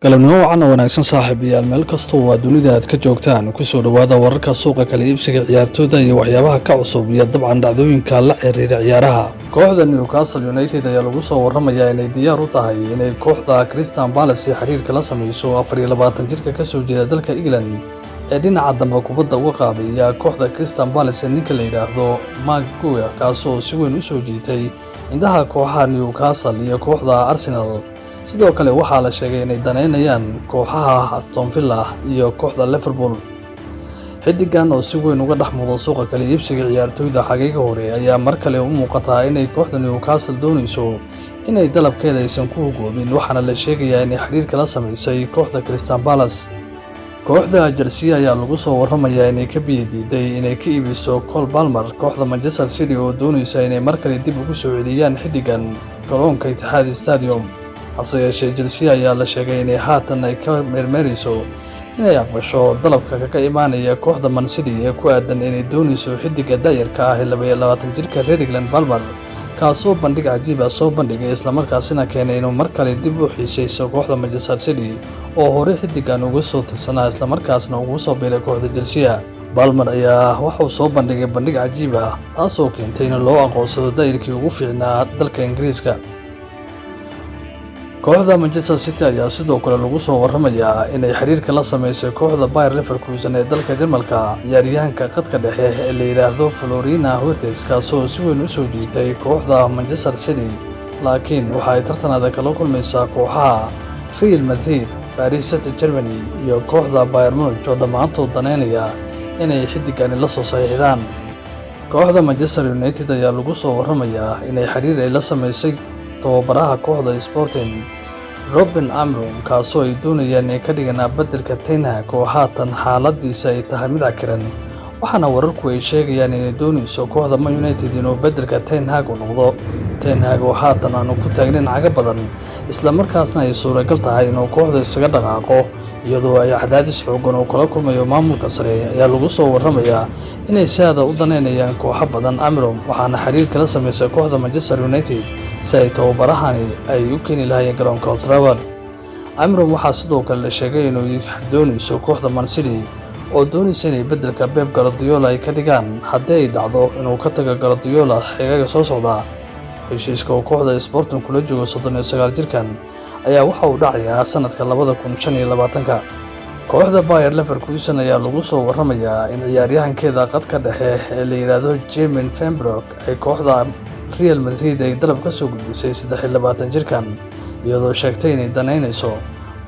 galabnimo wacan oo wanaagsan saaxiibayaal meel kastoo waa dunida aad ka joogtaan kusoo dhawaada wararka suuqa kala iibsiga ciyaartooyda iyo waxyaabaha ka cusub iyo dabcan dhacdooyinka la xiriira ciyaaraha. Kooxda Newcastle United ayaa lagu soo waramayaa inay diyaar u tahay inay kooxda Crystal Palace xiriirka la samayso 24 jirka ka soo jeeda dalka England ee dhinaca dambe kubadda uga qaadaya kooxda Crystal Palace ninka la yiraahdo Marc Guehi kaasoo si weyn u soo jiitay indhaha kooxaha Newcastle iyo kooxda Arsenal. sidoo kale waxaa la sheegay inay daneynayaan kooxaha Aston Villa iyo kooxda Liverpool. xidigan oo si weyn uga dhex muuqda suuqa kala iibsiga ciyaartooyda xagayga hore ayaa mar kale u muuqata inay kooxda Newcastle doonayso inay dalabkeeda aysan ku hugoobin, waxaana la sheegayaa inay xiriirka la samaysay kooxda Crystal Palace. kooxda Chelsea ayaa lagu soo waramayaa inay ka biyadiiday inay ka iibiso Cole Palmer kooxda Manchester City oo doonaysa inay mar kale dib ugu soo celiyaan xidigan garoonka Etihad Stadium. hase yeeshee Chelsea ayaa la sheegay inay haatan ay ka meermeerayso inay aqbasho dalabka kaga imaanaya kooxda Man City ee ku aadan inay doonayso xidiga daayarka ah ee 22 jirka reer England Palmer kaasoo bandhig cajiib ah soo bandhigay islamarkaasina keenay inuu mar kale dib u xiisayso kooxda Manchester City oo hore xidigan uga soo tirsanaa islamarkaasna ugu soo biiray kooxda Chelsea. Palmer ayaa wuxuu soo bandhigay bandhig cajiib ah taasoo keentay in loo aqoonsado daayirkii ugu fiicnaa dalka Ingiriiska. kooxda Manchester City ayaa sidoo kale lagu soo waramayaa inay xiriirka la sameysay kooxda Bayer Leverkusen ee dalka Jarmalka ciyaaryahanka khadka dhexe ee la yiraahdo Florian Wirtz kaasoo si weyn u soo jiitay kooxda Manchester City, laakiin waxa ay tartanada kala kulmaysaa kooxaha Real Madrid, Paris Saint-Germain iyo kooxda Bayern Munich oo dhammaantood daneynaya inay xidigan la soo saxiixdaan. kooxda Manchester United ayaa lagu soo waramayaa inay xiriir ay la sameysay tababaraha kooxda Sporting Ruben Amorim kaasoo ay doonayaan inay ka dhigaan beddelka Ten Hag oo haatan xaaladiisa ay tahay mid cakiran, waxaana wararku ay sheegayaan inay doonayso kooxda Man United inuu beddelka Ten Hag u noqdo. Ten Hag oo haatan aanu ku taagnin caga badan islamarkaasna ay suuragal tahay inuu kooxda isaga dhaqaaqo iyadoo ay cadaadis xoogan oo kala kulmayo maamulka sare ayaa lagu soo waramayaa inay si aad u daneynayaan kooxo badan. Amorim waxaana xiriirka la sameysay kooxda Manchester United si ay tababarahani ay u keeni lahaayeen garoonka Old Trafford. Amorim waxaa sidoo kale la sheegay inuu doonayso kooxda Man City oo doonaysa inay beddelka Pep Guardiola ay ka dhigaan haddii ay dhacdo inuu ka tago Guardiola xigaga soo socda. heshiiska oo kooxda Sporting kula joogo 39 jirkan ayaa waxa uu dhacayaa sanadka 2025. kooxda Bayer Leverkusen ayaa lagu soo waramayaa in ciyaaryahankeeda khadka dhexe ee la yiraahdo Jermaine Pembroke ay kooxda Real Madrid ay dalab ka soo gudbisay 23 jirkan iyadoo sheegtay inay daneynayso,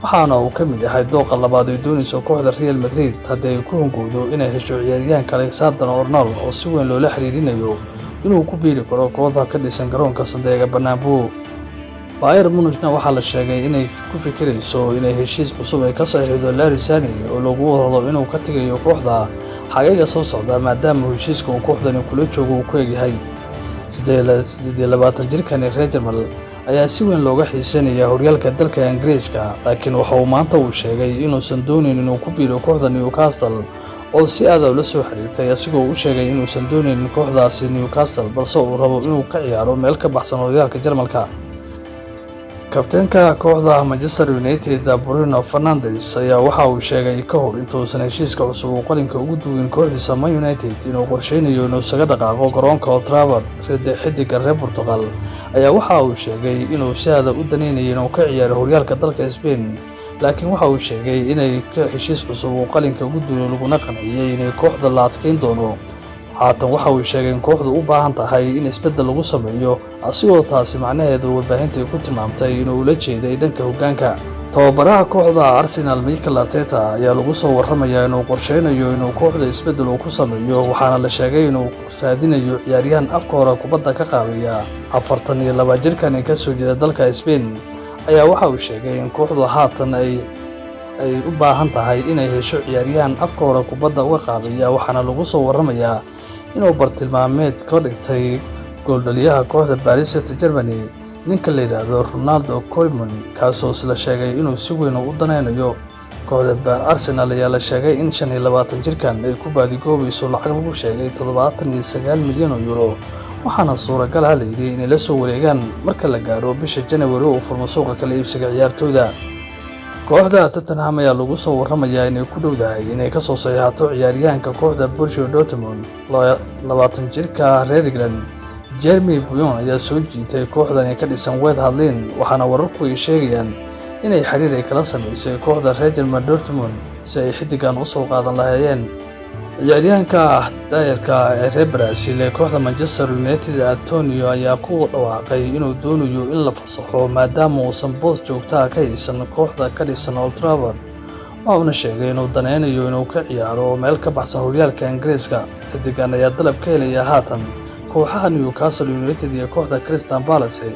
waxaana uu ka mid yahay dooqa labaad ee doonayso kooxda Real Madrid haddii ay ku hungowdo inay hesho ciyaaryahanka Alexander Arnold oo si weyn loola xiriirinayo inuu ku biiri karo kooxda ka dhisan garoonka Santiago Bernabeu. Bayern Munich-na waxaa la sheegay inay ku fikirayso inay heshiis cusub ay ka saxiixdo Larry Sane oo lagu wado inuu ka tagayo kooxda xagayga soo socda maadaama heshiiska uu kooxdani kula joogo uu ku egyahay. 28 jirkan reer Jarmal ayaa si weyn looga xiiseynaya horyaalka dalka Ingiriiska, laakiin waxa uu maanta uu sheegay inuusan doonayn inuu ku biiro kooxda Newcastle oo si aad ah ula soo xiriirtay asigoo uu sheegay inuusan doonaynin kooxdaasi Newcastle balse uu rabo inuu ka ciyaaro meel ka baxsan horyaalka Jarmalka. kabtaanka kooxda Manchester United Bruno Fernandes ayaa waxa uu sheegay ka hor intuusan heshiiska cusub uu qalinka ugu duwin kooxdiisa Man United inuu qorsheynayo inuu isaga dhaqaaqo garoonka Old Trafford. xidiga reer Portugal ayaa waxa uu sheegay inuu si aad u daneynayo inuu ka ciyaaro horyaalka dalka Spain, laakiin waxa uu sheegay inay heshiis cusub uu qalinka ugu duwin laguna qanciyay inay kooxda la adkeyn doono. haatan waxa uu sheegay in kooxdu u baahan tahay in isbeddel lagu sameeyo asigoo taasi macnaheedu warbaahinta ku tilmaamtay inuu ula jeeday dhanka hoggaanka. tababaraha kooxda Arsenal Mikel Arteta ayaa lagu soo waramayaa inuu qorsheynayo inuu kooxda isbeddel uu ku sameeyo, waxaana la sheegay inuu raadinayo ciyaaryahan afka hore kubadda ka qaadaya 42 jirkan ee ka soo jeeda dalka Spain ayaa waxa uu sheegay in kooxdu haatan ay u baahan tahay inay hesho ciyaaryahan afka hore kubadda uga qaadaya, waxaana lagu soo waramayaa inuu bartilmaameed ka dhigtay gooldhaliyaha kooxda Paris Saint-Germain ninka la yiraahdo Ronaldo Koeman kaasoo la sheegay inuu si weyn u daneynayo. kooxda Arsenal ayaa la sheegay in 25 jirkan ay ku baadigoobayso lacag lagu sheegay 79 milyan oo euro, waxaana suuragal ah la yidhi inay la soo wareegaan marka la gaaro bisha January oo furmo suuqa kala iibsiga ciyaartooyda. kooxda Tottenham ayaa lagu soo waramayaa inay ku dhowdahay inay ka soo saxiixato ciyaaryahanka kooxda Borussia Dortmund 20 jirka reer England Jeremy Puyol ayaa soo jiitay kooxdan ka dhisan West Ham waxaana wararku ay sheegayaan inay xiriir ay kala sameysay kooxda reer German Dortmund si ay xidigan u soo qaadan lahaayeen. ciyaaryahanka daayirka ee reer Brazil ee kooxda Manchester United Antonio ayaa ku dhawaaqay inuu doonayo in la fasaxo maadaama uusan boos joogto ah ka haysan kooxda ka dhisan Old Trafford. Waxa uu sheegay inuu daneynayo inuu ka ciyaaro meel ka baxsan horyaalka Ingiriiska. xidigan ayaa dalab ka helaya haatan kooxaha Newcastle United iyo kooxda Crystal Palace,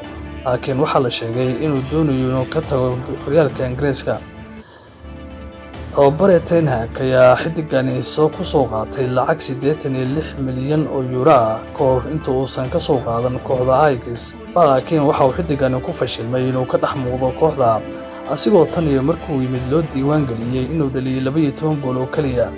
laakiin waxaa la sheegay inuu doonayo inuu ka tago horyaalka Ingiriiska. tababare Ten Hag ayaa xidigani ku soo qaatay lacag 86 milyan oo euro ah kahor inta uusan ka soo qaadan kooxda Ajax, laakiin waxa uu xidigani ku fashilmay inuu ka dhex muuqdo kooxda asigoo tan iyo markuu yimid loo diiwaan geliyay inuu dhaliyay 12 gool oo kaliya.